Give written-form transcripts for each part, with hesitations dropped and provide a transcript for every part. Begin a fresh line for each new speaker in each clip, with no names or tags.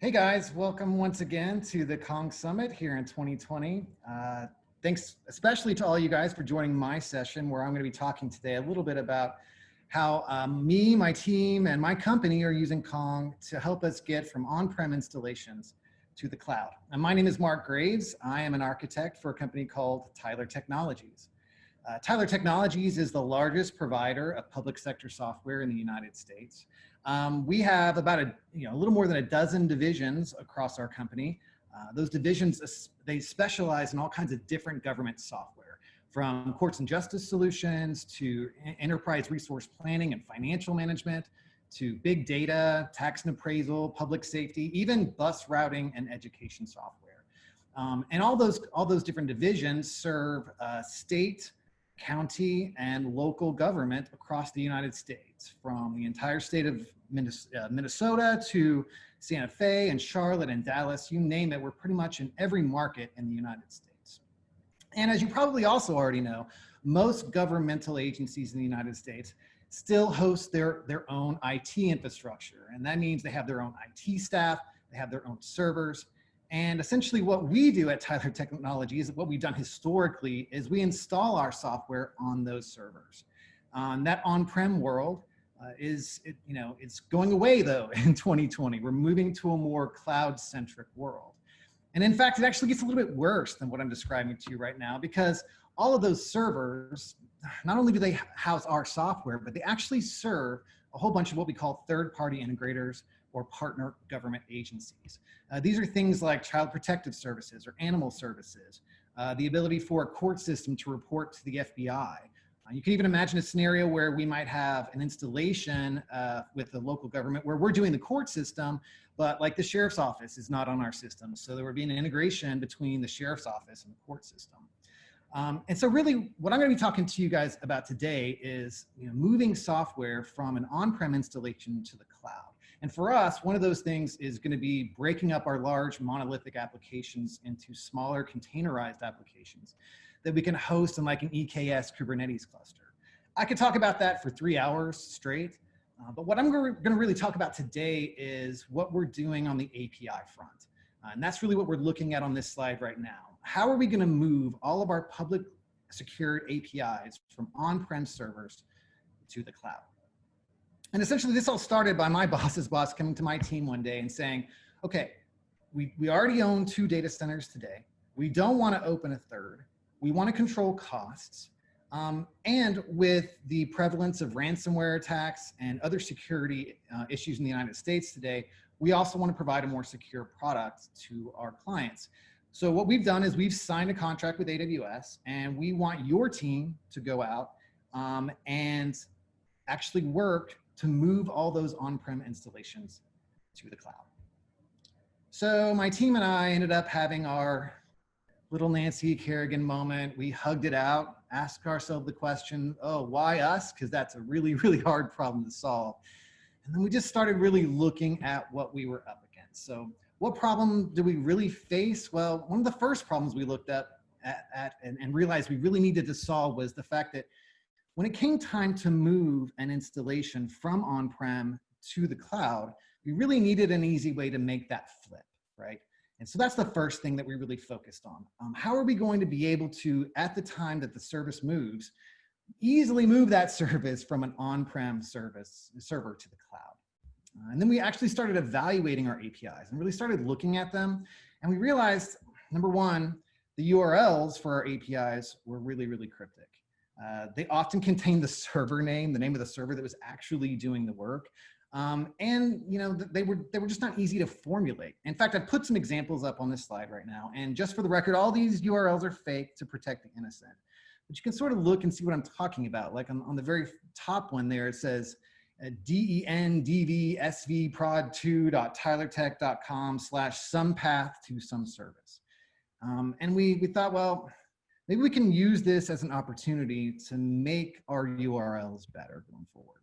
Hey guys, welcome once again to the Kong Summit here in 2020. Thanks especially to all you guys for joining my session where I'm going to be talking today a little bit about how me, my team, and my company are using Kong to help us get from on-prem installations to the cloud. And my name is Mark Graves. I am an architect for a company called Tyler Technologies. Tyler Technologies is the largest provider of public sector software in the United States. We have about a little more than a dozen divisions across our company. Those divisions, they specialize in all kinds of different government software, from courts and justice solutions to enterprise resource planning and financial management, to big data, tax and appraisal, public safety, even bus routing and education software. And all those different divisions serve state, county, and local government across the United States, from the entire state of Minnesota to Santa Fe and Charlotte and Dallas, you name it, we're pretty much in every market in the United States. And as you probably also already know, most governmental agencies in the United States still host their own IT infrastructure. And that means they have their own IT staff, they have their own servers. And essentially what we do at Tyler Technologies, what we've done historically, is we install our software on those servers. That on-prem world it's going away though in 2020. We're moving to a more cloud-centric world. And in fact, it actually gets a little bit worse than what I'm describing to you right now, because all of those servers, not only do they house our software, but they actually serve a whole bunch of what we call third-party integrators or partner government agencies. These are things like child protective services or animal services, the ability for a court system to report to the FBI. You can even imagine a scenario where we might have an installation with the local government where we're doing the court system, but like the sheriff's office is not on our system. So there would be an integration between the sheriff's office and the court system. And so really what I'm going to be talking to you guys about today is moving software from an on-prem installation to the cloud. And for us, one of those things is going to be breaking up our large monolithic applications into smaller containerized applications that we can host in like an EKS Kubernetes cluster. I could talk about that for 3 hours straight, but what I'm going to really talk about today is what we're doing on the API front. And that's really what we're looking at on this slide right now. How are we going to move all of our public secured APIs from on-prem servers to the cloud? And essentially this all started by my boss's boss coming to my team one day and saying, okay, we already own 2 data centers today. We don't want to open a third. We want to control costs. And with the prevalence of ransomware attacks and other security issues in the United States today, we also want to provide a more secure product to our clients. So what we've done is we've signed a contract with AWS, and we want your team to go out and actually work to move all those on-prem installations to the cloud. So my team and I ended up having our little Nancy Kerrigan moment. We hugged it out, asked ourselves the question, oh, why us? Because that's a really, really hard problem to solve. And then we just started really looking at what we were up against. So what problem do we really face? Well, one of the first problems we looked at and realized we really needed to solve was the fact that when it came time to move an installation from on-prem to the cloud, we really needed an easy way to make that flip, right? And so that's the first thing that we really focused on. How are we going to be able to, at the time that the service moves, easily move that service from an on-prem server to the cloud? And then we actually started evaluating our APIs and really started looking at them. And we realized, number one, the URLs for our APIs were really, really cryptic. They often contain the server name, the name of the server that was actually doing the work. And they were just not easy to formulate. In fact, I've put some examples up on this slide right now. And just for the record, all these URLs are fake to protect the innocent. But you can sort of look and see what I'm talking about. Like on the very top one there, it says dendvsvprod2.tylertech.com/somepath to some service. And we thought, well, maybe we can use this as an opportunity to make our URLs better going forward.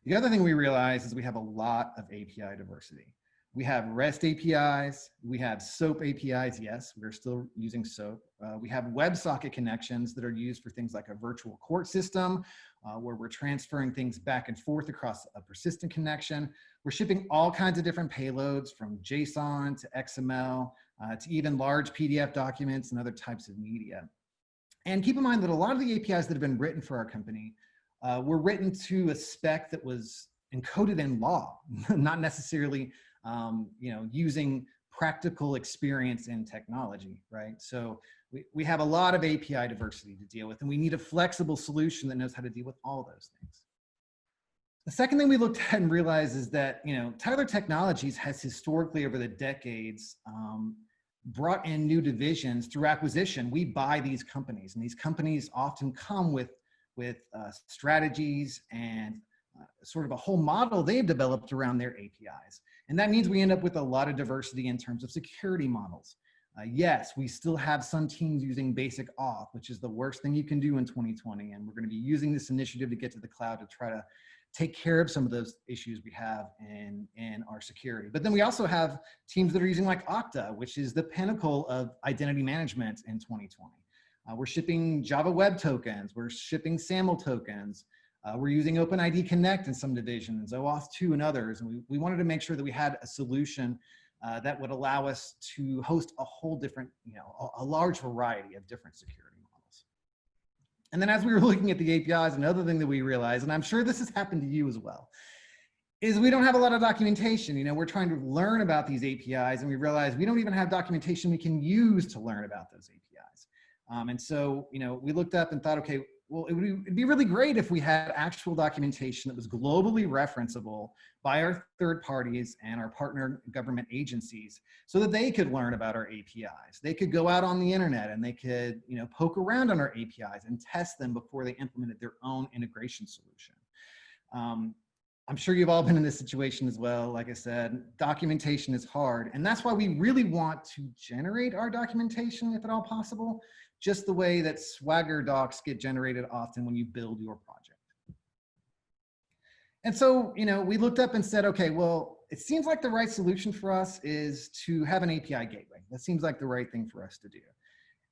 The other thing we realized is we have a lot of API diversity. We have REST APIs. We have SOAP APIs. Yes, we're still using SOAP. We have WebSocket connections that are used for things like a virtual court system, where we're transferring things back and forth across a persistent connection. We're shipping all kinds of different payloads from JSON to XML to even large PDF documents and other types of media. And keep in mind that a lot of the APIs that have been written for our company were written to a spec that was encoded in law, not necessarily using practical experience in technology, right? So we have a lot of API diversity to deal with, and we need a flexible solution that knows how to deal with all those things. The second thing we looked at and realized is that, Tyler Technologies has historically over the decades brought in new divisions through acquisition. We buy these companies, and these companies often come with strategies and sort of a whole model they've developed around their APIs. And that means we end up with a lot of diversity in terms of security models. Yes, we still have some teams using basic auth, which is the worst thing you can do in 2020. And we're going to be using this initiative to get to the cloud to try to take care of some of those issues we have in our security. But then we also have teams that are using like Okta, which is the pinnacle of identity management in 2020. We're shipping Java Web Tokens. We're shipping SAML tokens. We're using OpenID Connect in some divisions, OAuth 2 and others. And we wanted to make sure that we had a solution that would allow us to host a whole different, a large variety of different security models. And then as we were looking at the APIs, another thing that we realized, and I'm sure this has happened to you as well, is we don't have a lot of documentation. We're trying to learn about these APIs, and we realize we don't even have documentation we can use to learn about those APIs. And so, we looked up and thought, okay, well, it'd be really great if we had actual documentation that was globally referenceable by our third parties and our partner government agencies so that they could learn about our APIs. They could go out on the internet and they could, poke around on our APIs and test them before they implemented their own integration solution. I'm sure you've all been in this situation as well. Like I said, documentation is hard. And that's why we really want to generate our documentation, if at all possible, just the way that Swagger docs get generated often when you build your project. And so, we looked up and said, okay, well, it seems like the right solution for us is to have an API gateway. That seems like the right thing for us to do.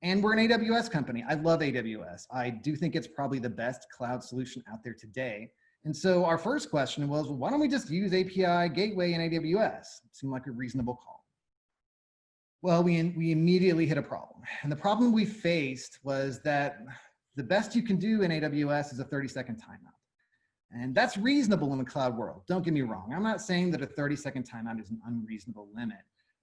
And we're an AWS company. I love AWS. I do think it's probably the best cloud solution out there today. And so our first question was, well, why don't we just use API gateway in AWS? It seemed like a reasonable call. Well, we immediately hit a problem. And the problem we faced was that the best you can do in AWS is a 30-second timeout. And that's reasonable in the cloud world. Don't get me wrong. I'm not saying that a 30-second timeout is an unreasonable limit.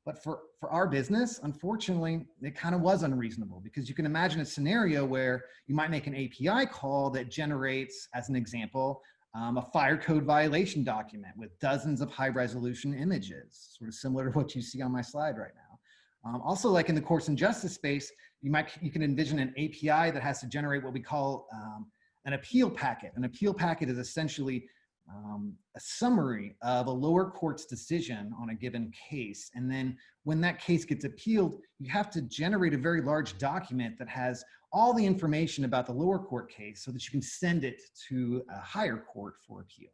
But for our business, unfortunately, it kind of was unreasonable, because you can imagine a scenario where you might make an API call that generates, as an example, a fire code violation document with dozens of high resolution images, sort of similar to what you see on my slide right now. Also, like in the courts and justice space, you can envision an API that has to generate what we call an appeal packet. An appeal packet is essentially a summary of a lower court's decision on a given case. And then when that case gets appealed, you have to generate a very large document that has all the information about the lower court case so that you can send it to a higher court for appeal.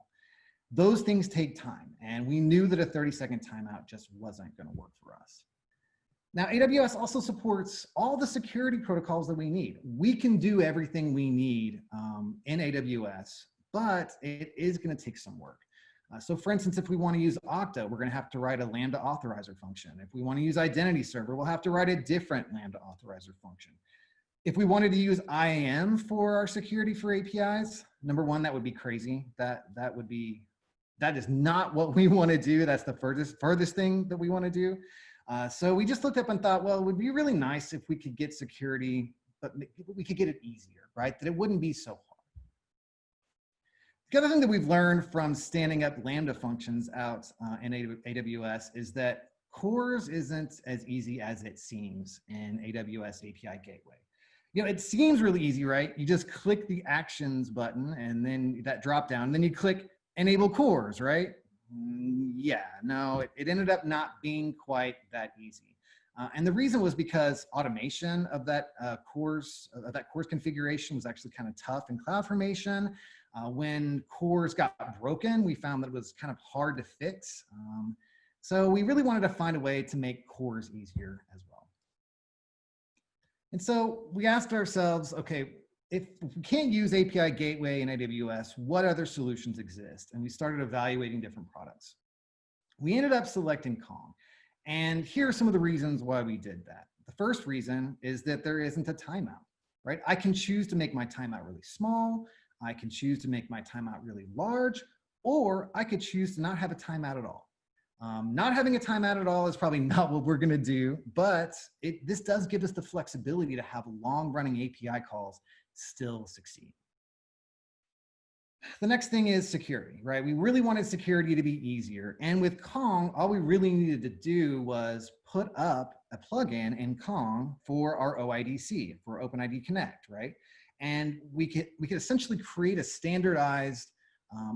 Those things take time, and we knew that a 30-second timeout just wasn't going to work for us. Now, AWS also supports all the security protocols that we need. We can do everything we need in AWS, but it is going to take some work. So for instance, if we want to use Okta, we're going to have to write a Lambda authorizer function. If we want to use Identity Server, we'll have to write a different Lambda authorizer function. If we wanted to use IAM for our security for APIs, number one, that would be crazy. That is not what we want to do. That's the furthest thing that we want to do. So we just looked up and thought, well, it would be really nice if we could get security, but we could get it easier, right? That it wouldn't be so hard. The other thing that we've learned from standing up Lambda functions out in AWS is that CORS isn't as easy as it seems in AWS API Gateway. It seems really easy, right? You just click the actions button and then that drop down, and then you click enable CORS, right? Yeah, no, it ended up not being quite that easy. And the reason was because automation of that CORS configuration was actually kind of tough in CloudFormation. When CORS got broken, we found that it was kind of hard to fix. So we really wanted to find a way to make cores easier as well. And so we asked ourselves, okay, if we can't use API Gateway in AWS, what other solutions exist? And we started evaluating different products. We ended up selecting Kong. And here are some of the reasons why we did that. The first reason is that there isn't a timeout, right? I can choose to make my timeout really small. I can choose to make my timeout really large, or I could choose to not have a timeout at all. Not having a timeout at all is probably not what we're going to do, but this does give us the flexibility to have long-running API calls still succeed. The next thing is security, right? We really wanted security to be easier. And with Kong, all we really needed to do was put up a plugin in Kong for our OIDC, for OpenID Connect, right? And we could essentially create a standardized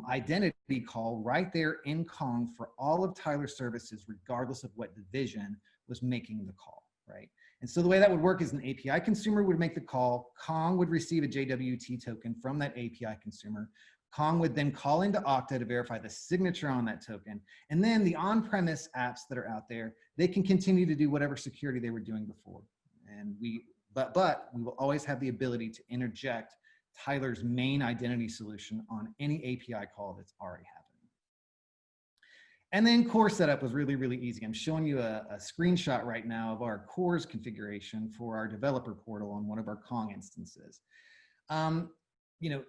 identity call right there in Kong for all of Tyler's services, regardless of what division was making the call, right? And so the way that would work is an API consumer would make the call, Kong would receive a JWT token from that API consumer. Kong would then call into Okta to verify the signature on that token. And then the on-premise apps that are out there, they can continue to do whatever security they were doing before. And but we will always have the ability to interject Tyler's main identity solution on any API call that's already happening. And then core setup was really, really easy. I'm showing you a screenshot right now of our cores configuration for our developer portal on one of our Kong instances. You know,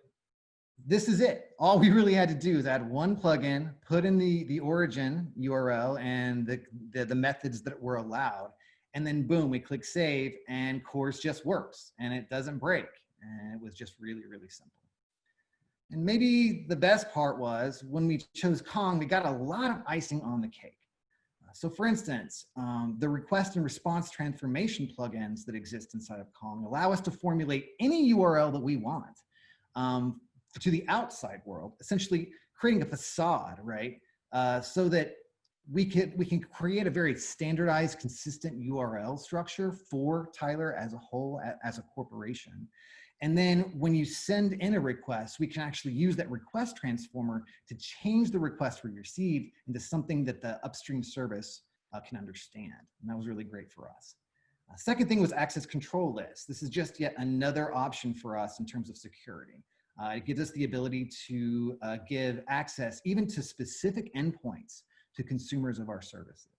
this is it. All we really had to do is add one plugin, put in the origin URL and the methods that were allowed. And then boom, we click save and cores just works and it doesn't break. And it was just really, really simple. And maybe the best part was when we chose Kong, we got a lot of icing on the cake. So for instance, the request and response transformation plugins that exist inside of Kong allow us to formulate any URL that we want to the outside world, essentially creating a facade, right? So that we can create a very standardized, consistent URL structure for Tyler as a whole, as a corporation. And then when you send in a request, we can actually use that request transformer to change the request we received into something that the upstream service can understand. And that was really great for us. Second thing was access control list. This is just yet another option for us in terms of security. It gives us the ability to give access even to specific endpoints to consumers of our services.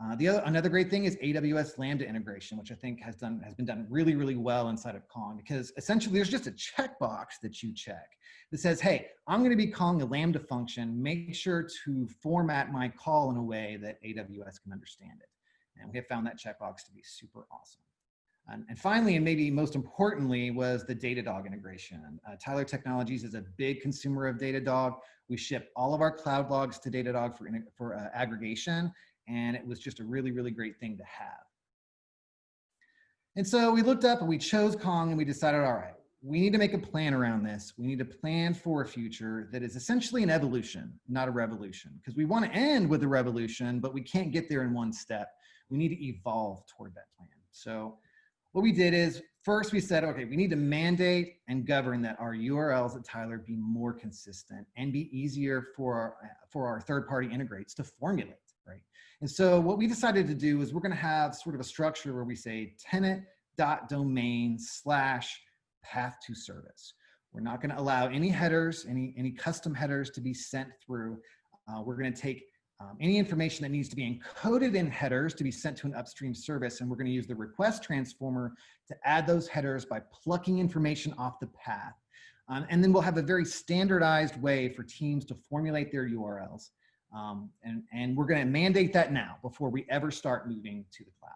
Another great thing is AWS Lambda integration, which I think has been done really, really well inside of Kong, because essentially there's just a checkbox that you check that says, hey, I'm going to be calling a Lambda function. Make sure to format my call in a way that AWS can understand it. And we have found that checkbox to be super awesome. And finally, and maybe most importantly, was the Datadog integration. Tyler Technologies is a big consumer of Datadog. We ship all of our cloud logs to Datadog for aggregation, and it was just a really, really great thing to have. And so we looked up and we chose Kong and we decided, all right, we need to make a plan around this. We need to plan for a future that is essentially an evolution, not a revolution, because we want to end with a revolution, but we can't get there in one step. We need to evolve toward that plan. So what we did is first we said, okay, we need to mandate and govern that our URLs at Tyler be more consistent and be easier for our third-party integrates to formulate, right? And so what we decided to do is we're going to have sort of a structure where we say tenant.domain/path to service. We're not going to allow any headers, any custom headers to be sent through. We're going to take any information that needs to be encoded in headers to be sent to an upstream service, and we're going to use the request transformer to add those headers by plucking information off the path. And then we'll have a very standardized way for teams to formulate their URLs. And we're going to mandate that now before we ever start moving to the cloud.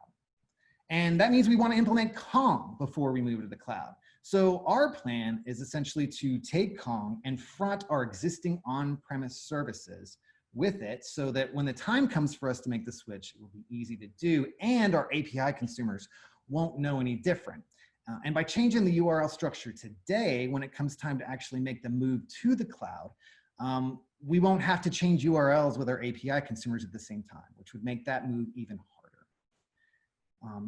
And that means we want to implement Kong before we move to the cloud. So our plan is essentially to take Kong and front our existing on-premise services with it so that when the time comes for us to make the switch, it will be easy to do, and our API consumers won't know any different. And by changing the URL structure today, when it comes time to actually make the move to the cloud, we won't have to change URLs with our API consumers at the same time, which would make that move even harder.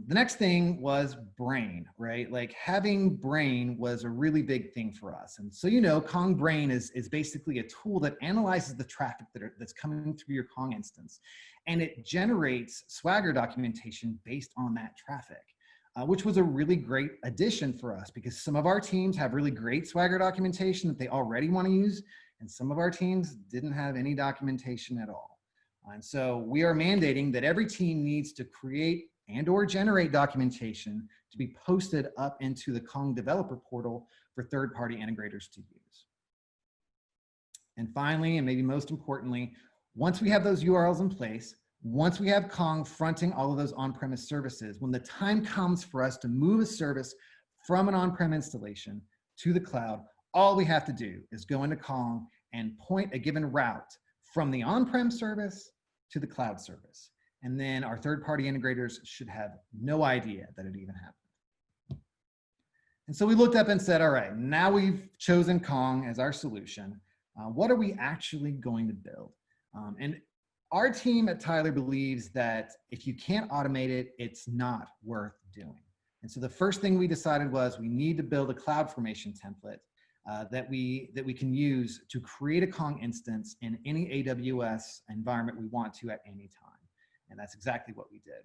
The next thing was Brain, right? Like having Brain was a really big thing for us. And so, Kong Brain is basically a tool that analyzes the traffic that's coming through your Kong instance. And it generates Swagger documentation based on that traffic, which was a really great addition for us because some of our teams have really great Swagger documentation that they already want to use. And some of our teams didn't have any documentation at all. And so we are mandating that every team needs to create and/or generate documentation to be posted up into the Kong developer portal for third-party integrators to use. And finally, and maybe most importantly, once we have those URLs in place, once we have Kong fronting all of those on-premise services, when the time comes for us to move a service from an on-prem installation to the cloud, all we have to do is go into Kong and point a given route from the on-prem service to the cloud service. And then our third-party integrators should have no idea that it even happened. And so we looked up and said, all right, now we've chosen Kong as our solution. What are we actually going to build? And our team at Tyler believes that if you can't automate it, it's not worth doing. And so the first thing we decided was we need to build a CloudFormation template that we can use to create a Kong instance in any AWS environment we want to at any time. And that's exactly what we did.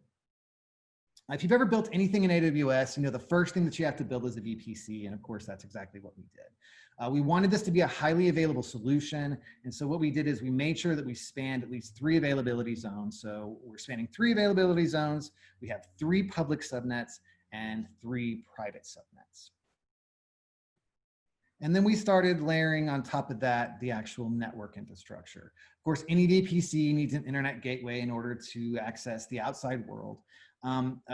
If you've ever built anything in AWS, the first thing that you have to build is a VPC. And of course, that's exactly what we did. We wanted this to be a highly available solution. And so what we did is we made sure that we spanned at least 3 availability zones. So we're spanning 3 availability zones. We have 3 public subnets and 3 private subnets. And then we started layering on top of that the actual network infrastructure. Of course, any VPC needs an internet gateway in order to access the outside world.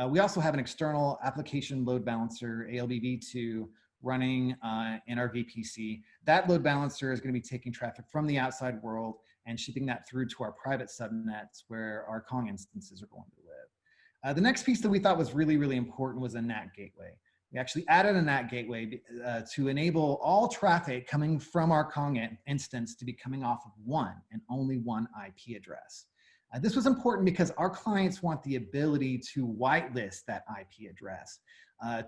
We also have an external application load balancer, ALBv2, running in our VPC. That load balancer is going to be taking traffic from the outside world and shipping that through to our private subnets where our Kong instances are going to live. The next piece that we thought was really, really important was a NAT gateway. We actually added a NAT gateway to enable all traffic coming from our Kong instance to be coming off of one and only one IP address. This was important because our clients want the ability to whitelist that IP address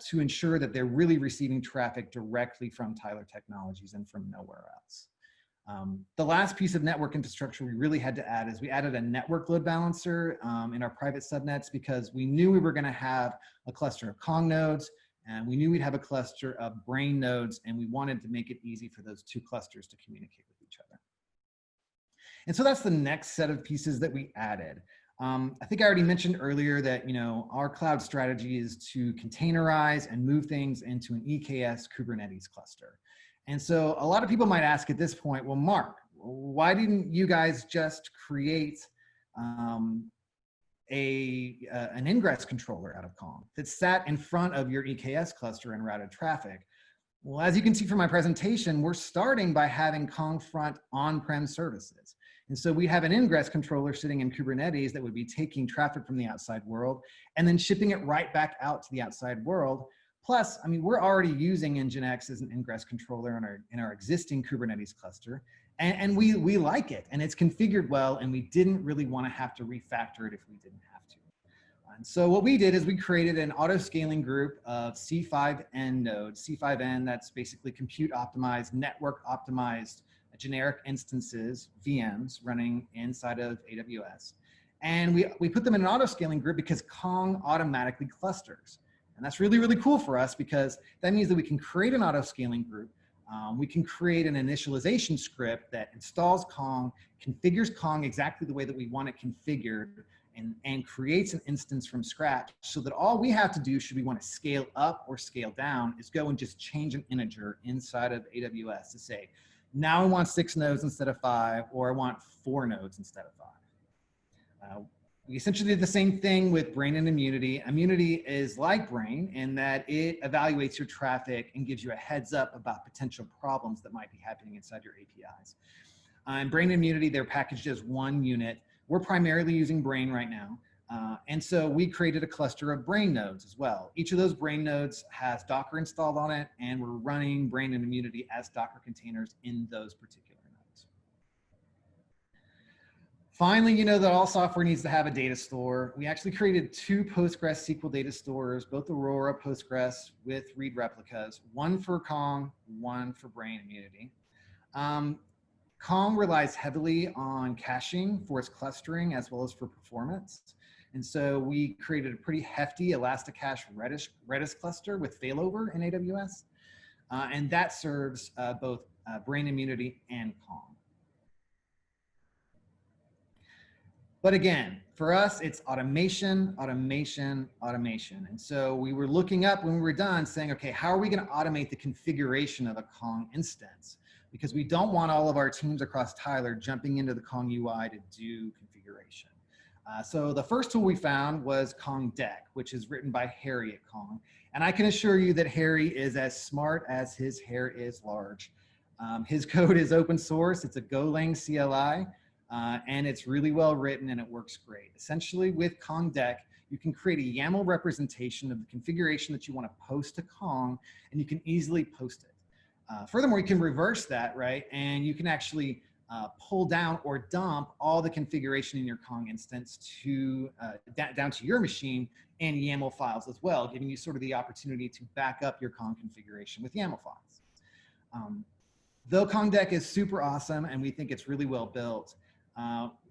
to ensure that they're really receiving traffic directly from Tyler Technologies and from nowhere else. The last piece of network infrastructure we really had to add is we added a network load balancer in our private subnets because we knew we were going to have a cluster of Kong nodes. And we knew we'd have a cluster of Brain nodes, and we wanted to make it easy for those 2 clusters to communicate with each other. And so that's the next set of pieces that we added. I think I already mentioned earlier that our cloud strategy is to containerize and move things into an EKS Kubernetes cluster. And so a lot of people might ask at this point, well, Mark, why didn't you guys just create an ingress controller out of Kong that sat in front of your EKS cluster and routed traffic? Well, as you can see from my presentation, we're starting by having Kong front on-prem services. And so we have an ingress controller sitting in Kubernetes that would be taking traffic from the outside world and then shipping it right back out to the outside world. Plus, we're already using Nginx as an ingress controller in our existing Kubernetes cluster. And we like it, and it's configured well, and we didn't really want to have to refactor it if we didn't have to. And so what we did is we created an auto-scaling group of C5N nodes. C5N, that's basically compute optimized, network optimized generic instances, VMs, running inside of AWS. And we put them in an auto-scaling group because Kong automatically clusters. And that's really, really cool for us because that means that we can create an auto-scaling group. We can create an initialization script that installs Kong, configures Kong exactly the way that we want it configured, and creates an instance from scratch so that all we have to do, should we want to scale up or scale down, is go and just change an integer inside of AWS to say, now I want 6 nodes instead of 5, or I want 4 nodes instead of 5. We essentially did the same thing with Brain and Immunity. Immunity is like Brain in that it evaluates your traffic and gives you a heads up about potential problems that might be happening inside your APIs. And Brain and Immunity, they're packaged as one unit. We're primarily using Brain right now. And so we created a cluster of Brain nodes as well. Each of those Brain nodes has Docker installed on it, and we're running Brain and Immunity as Docker containers in those particular nodes. Finally, you know that all software needs to have a data store. We actually created 2 PostgreSQL data stores, both Aurora Postgres with read replicas, one for Kong, one for brain immunity. Kong relies heavily on caching for its clustering as well as for performance. And so we created a pretty hefty Elasticache Redis cluster with failover in AWS. And that serves both brain immunity and Kong. But again, for us, it's automation, automation, automation. And so we were looking up when we were done saying, okay, how are we going to automate the configuration of a Kong instance? Because we don't want all of our teams across Tyler jumping into the Kong UI to do configuration. So the first tool we found was Kong Deck, which is written by Harry at Kong. And I can assure you that Harry is as smart as his hair is large. His code is open source. It's a Golang CLI. And it's really well written and it works great. Essentially with Kong Deck, you can create a YAML representation of the configuration that you want to post to Kong, and you can easily post it. Furthermore, you can reverse that, right? And you can actually pull down or dump all the configuration in your Kong instance to down to your machine and YAML files as well, giving you sort of the opportunity to back up your Kong configuration with YAML files. Though Kong Deck is super awesome and we think it's really well built,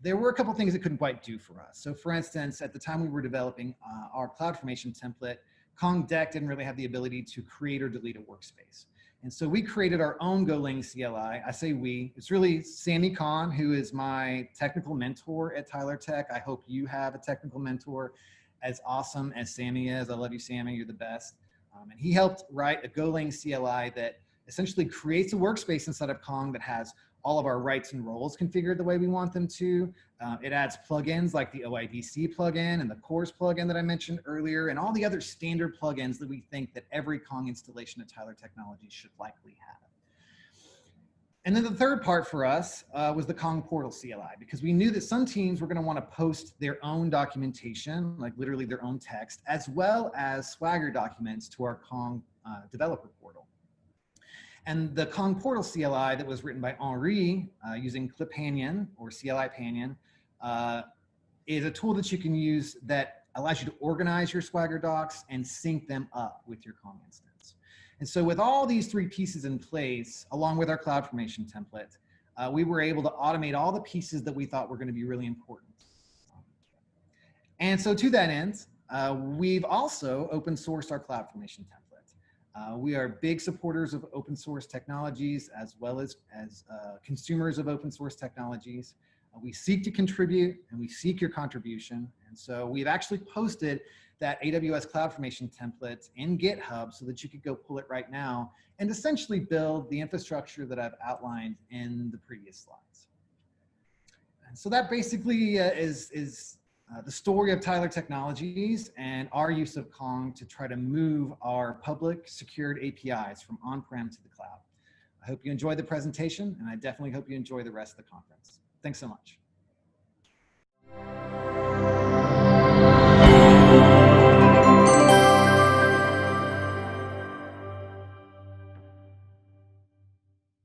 there were a couple things it couldn't quite do for us. So for instance, at the time we were developing our CloudFormation template, Kong Deck didn't really have the ability to create or delete a workspace. And so we created our own Golang CLI. I say we, it's really Sammy Kahn, who is my technical mentor at Tyler Tech. I hope you have a technical mentor as awesome as Sammy is. I love you, Sammy, you're the best. And he helped write a Golang CLI that essentially creates a workspace inside of Kong that has all of our rights and roles configured the way we want them to. It adds plugins like the OIDC plugin and the Cores plugin that I mentioned earlier, and all the other standard plugins that we think that every Kong installation of Tyler Technologies should likely have. And then the third part for us was the Kong Portal CLI, because we knew that some teams were going to want to post their own documentation, like literally their own text, as well as Swagger documents to our Kong developer portal. And the Kong Portal CLI that was written by Henri using Clipanion or CLI Panion is a tool that you can use that allows you to organize your Swagger docs and sync them up with your Kong instance. And so with all these 3 pieces in place, along with our CloudFormation template, we were able to automate all the pieces that we thought were going to be really important. And so to that end, we've also open sourced our CloudFormation template. We are big supporters of open source technologies as well as consumers of open source technologies. We seek to contribute and we seek your contribution. And so we've actually posted that AWS CloudFormation template in GitHub so that you could go pull it right now and essentially build the infrastructure that I've outlined in the previous slides. And so that basically is the story of Tyler Technologies and our use of Kong to try to move our public secured APIs from on-prem to the cloud. I hope you enjoyed the presentation, and I definitely hope you enjoy the rest of the conference. Thanks so much.